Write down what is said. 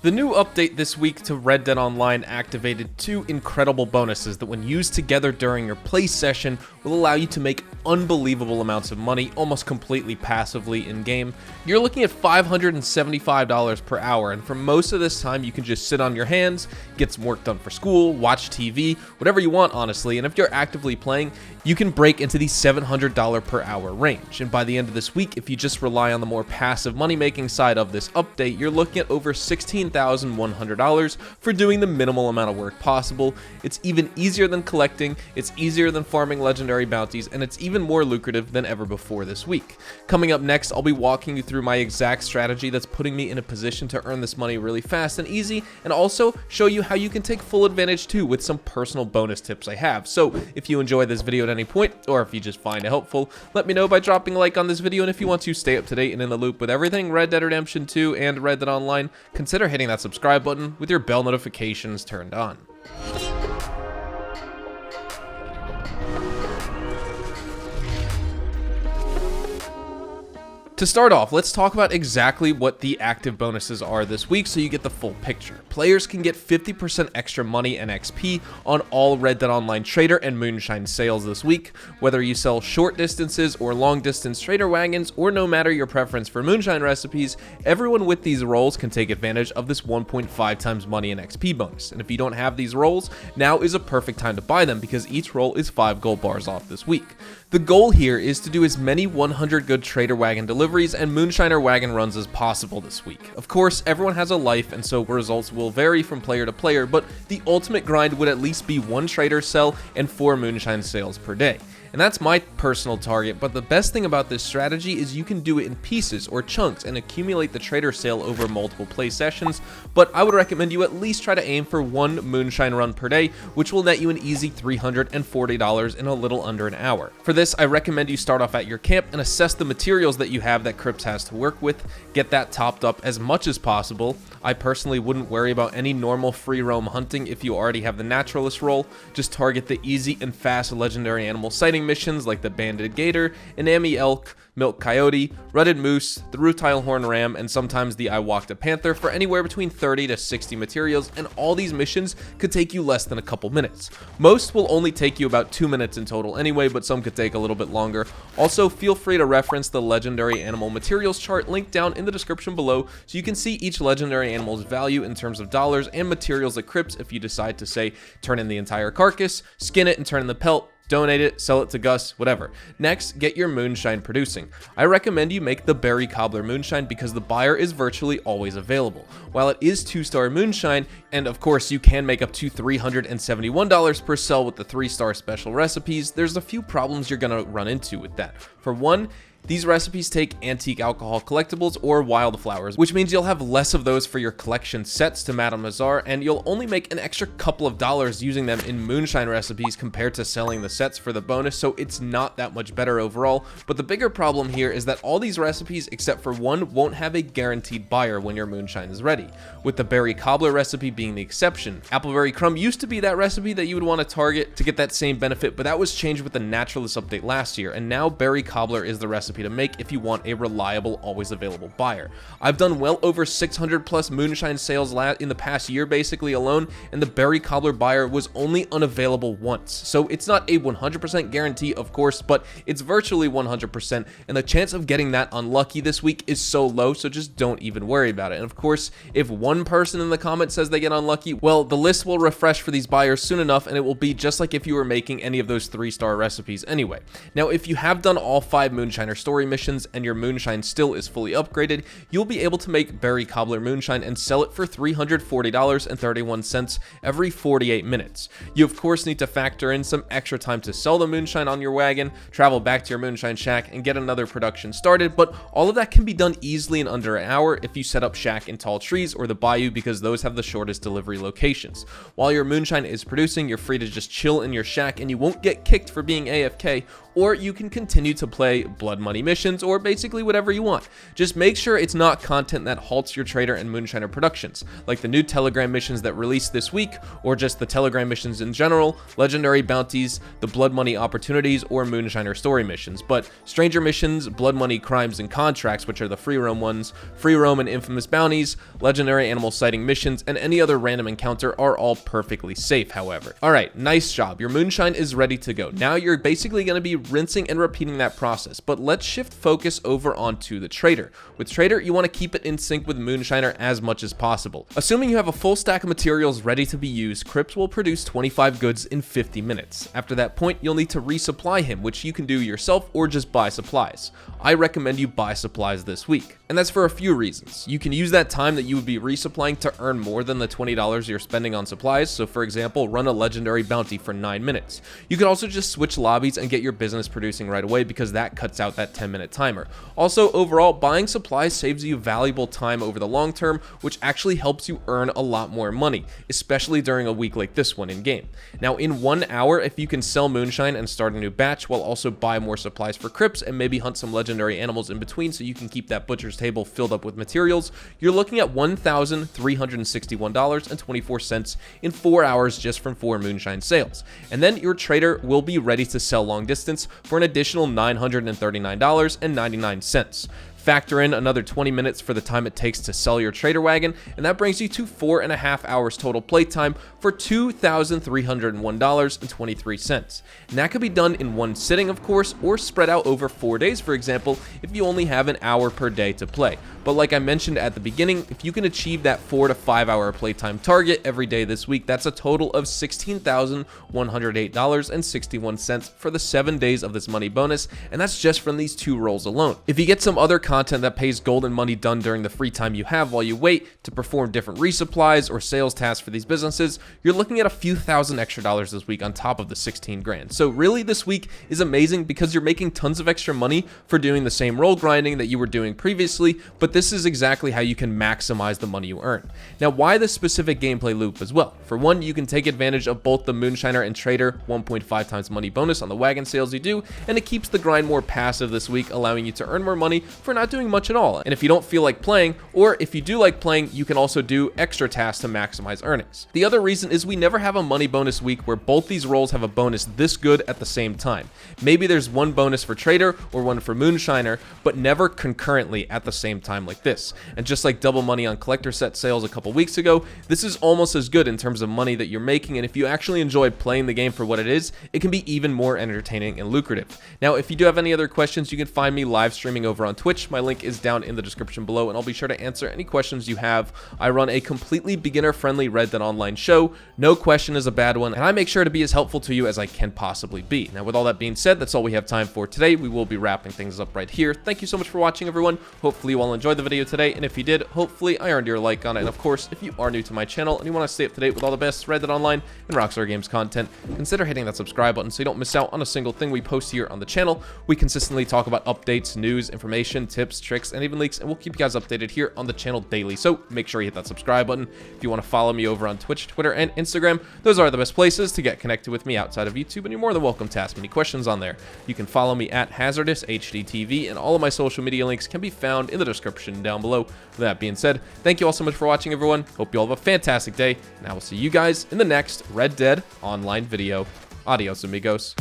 The new update this week to Red Dead Online activated two incredible bonuses that when used together during your play session will allow you to make unbelievable amounts of money almost completely passively in-game. You're looking at $575 per hour, and for most of this time you can just sit on your hands, get some work done for school, watch TV, whatever you want honestly, and if you're actively playing, you can break into the $700 per hour range. And by the end of this week, if you just rely on the more passive money-making side of this update, you're looking at over $16,100 for doing the minimal amount of work possible. It's even easier than collecting, it's easier than farming legendary bounties, and it's even more lucrative than ever before this week. Coming up next, I'll be walking you through my exact strategy that's putting me in a position to earn this money really fast and easy, and also show you how you can take full advantage too with some personal bonus tips I have. So if you enjoy this video at any point, or if you just find it helpful, let me know by dropping a like on this video, and if you want to stay up to date and in the loop with everything Red Dead Redemption 2 and Red Dead Online, consider hitting that subscribe button with your bell notifications turned on. To start off, let's talk about exactly what the active bonuses are this week so you get the full picture. Players can get 50% extra money and XP on all Red Dead Online Trader and Moonshine sales this week. Whether you sell short distances or long distance trader wagons, or no matter your preference for Moonshine recipes, everyone with these roles can take advantage of this 1.5 times money and XP bonus. And if you don't have these roles, now is a perfect time to buy them because each role is 5 gold bars off this week. The goal here is to do as many 100 good trader wagon deliveries and Moonshiner wagon runs as possible this week. Of course, everyone has a life, and so results will vary from player to player, but the ultimate grind would at least be 1 trader sell and 4 Moonshine sales per day. And that's my personal target, but the best thing about this strategy is you can do it in pieces or chunks and accumulate the trader sale over multiple play sessions, but I would recommend you at least try to aim for 1 Moonshine run per day, which will net you an easy $340 in a little under an hour. For this, I recommend you start off at your camp and assess the materials that you have that Crips has to work with, get that topped up as much as possible. I personally wouldn't worry about any normal free roam hunting if you already have the naturalist role, just target the easy and fast legendary animal sighting missions like the banded gator, Anami elk, milk coyote, rutted moose, the rutile horn ram, and sometimes the I walked a panther for anywhere between 30 to 60 materials, and all these missions could take you less than a couple minutes. Most will only take you about 2 minutes in total anyway, but some could take a little bit longer. Also, feel free to reference the legendary animal materials chart linked down in the description below so you can see each legendary animal's value in terms of dollars and materials at Crips if you decide to, say, turn in the entire carcass, skin it and turn in the pelt, donate it, sell it to Gus, whatever. Next, get your Moonshine producing. I recommend you make the Berry Cobbler Moonshine because the buyer is virtually always available. While it is 2-star Moonshine, and of course you can make up to $371 per sell with the 3-star special recipes, there's a few problems you're gonna run into with that. For one, these recipes take antique alcohol collectibles or wildflowers, which means you'll have less of those for your collection sets to Madame Nazar, and you'll only make an extra couple of dollars using them in Moonshine recipes compared to selling the sets for the bonus, so it's not that much better overall. But the bigger problem here is that all these recipes, except for one, won't have a guaranteed buyer when your Moonshine is ready, with the Berry Cobbler recipe being the exception. Appleberry Crumb used to be that recipe that you would want to target to get that same benefit, but that was changed with the Naturalist update last year, and now Berry Cobbler is the recipe to make if you want a reliable, always available buyer. I've done well over 600 plus Moonshine sales in the past year basically alone, and the Berry Cobbler buyer was only unavailable once. So it's not a 100% guarantee, of course, but it's virtually 100%, and the chance of getting that unlucky this week is so low, so just don't even worry about it. And of course, if one person in the comments says they get unlucky, well, the list will refresh for these buyers soon enough, and it will be just like if you were making any of those 3-star recipes anyway. Now, if you have done all 5 Moonshiner story missions and your Moonshine still is fully upgraded, you'll be able to make Berry Cobbler Moonshine and sell it for $340.31 every 48 minutes. You of course need to factor in some extra time to sell the Moonshine on your wagon, travel back to your Moonshine shack, and get another production started, but all of that can be done easily in under an hour if you set up shack in tall trees or the bayou because those have the shortest delivery locations. While your Moonshine is producing, you're free to just chill in your shack and you won't get kicked for being AFK, or you can continue to play Blood money missions, or basically whatever you want. Just make sure it's not content that halts your trader and Moonshiner productions, like the new Telegram missions that released this week, or just the Telegram missions in general, legendary bounties, the blood money opportunities, or Moonshiner story missions. But stranger missions, blood money crimes and contracts, which are the free roam ones, free roam and infamous bounties, legendary animal sighting missions, and any other random encounter are all perfectly safe, however. Alright, nice job. Your moonshine is ready to go. Now you're basically going to be rinsing and repeating that process, but let's shift focus over onto the trader. With trader, you want to keep it in sync with Moonshiner as much as possible. Assuming you have a full stack of materials ready to be used, Crypt will produce 25 goods in 50 minutes. After that point, you'll need to resupply him, which you can do yourself or just buy supplies. I recommend you buy supplies this week, and that's for a few reasons. You can use that time that you would be resupplying to earn more than the $20 you're spending on supplies. So for example, run a legendary bounty for 9 minutes. You can also just switch lobbies and get your business producing right away, because that cuts out that 10-minute timer. Also, overall, buying supplies saves you valuable time over the long term, which actually helps you earn a lot more money, especially during a week like this one in game. Now in 1 hour, if you can sell moonshine and start a new batch while also buy more supplies for crypts and maybe hunt some legendary animals in between so you can keep that butcher's table filled up with materials, you're looking at $1,361.24 in 4 hours just from 4 moonshine sales. And then your trader will be ready to sell long distance for an additional $939.99. Factor in another 20 minutes for the time it takes to sell your trader wagon, and that brings you to 4.5 hours total playtime for $2,301.23. And that could be done in one sitting, of course, or spread out over 4 days, for example, if you only have an hour per day to play. But like I mentioned at the beginning, if you can achieve that 4 to 5 hour playtime target every day this week, that's a total of $16,108.61 for the 7 days of this money bonus, and that's just from these 2 rolls alone. If you get some other content that pays golden money done during the free time you have while you wait to perform different resupplies or sales tasks for these businesses, you're looking at a few thousand extra dollars this week on top of the 16 grand. So really this week is amazing because you're making tons of extra money for doing the same role grinding that you were doing previously, but this is exactly how you can maximize the money you earn. Now, why this specific gameplay loop as well? For one, you can take advantage of both the Moonshiner and Trader 1.5 times money bonus on the wagon sales you do, and it keeps the grind more passive this week, allowing you to earn more money for not doing much at all. And if you don't feel like playing, or if you do like playing, you can also do extra tasks to maximize earnings. The other reason is we never have a money bonus week where both these roles have a bonus this good at the same time. Maybe there's one bonus for Trader or one for Moonshiner, but never concurrently at the same time like this. And just like double money on collector set sales a couple weeks ago, this is almost as good in terms of money that you're making, and if you actually enjoy playing the game for what it is, it can be even more entertaining and lucrative. Now, if you do have any other questions, you can find me live streaming over on Twitch. My link is down in the description below, and I'll be sure to answer any questions you have. I run a completely beginner-friendly Red Dead Online show. No question is a bad one, and I make sure to be as helpful to you as I can possibly be. Now, with all that being said, that's all we have time for today. We will be wrapping things up right here. Thank you so much for watching, everyone. Hopefully you all enjoyed the video today, and if you did, hopefully I earned your like on it. And of course, if you are new to my channel and you want to stay up to date with all the best Red Dead Online and Rockstar Games content, consider hitting that subscribe button so you don't miss out on a single thing we post here on the channel. We consistently talk about updates, news, information, tips, tricks, and even leaks, and we'll keep you guys updated here on the channel daily. So make sure you hit that subscribe button. If you want to follow me over on Twitch, Twitter, and Instagram, those are the best places to get connected with me outside of YouTube, and you're more than welcome to ask me any questions on there. You can follow me at HazardousHDTV, and all of my social media links can be found in the description down below. With that being said, thank you all so much for watching, everyone. Hope you all have a fantastic day, and I will see you guys in the next Red Dead Online video. Adios, amigos.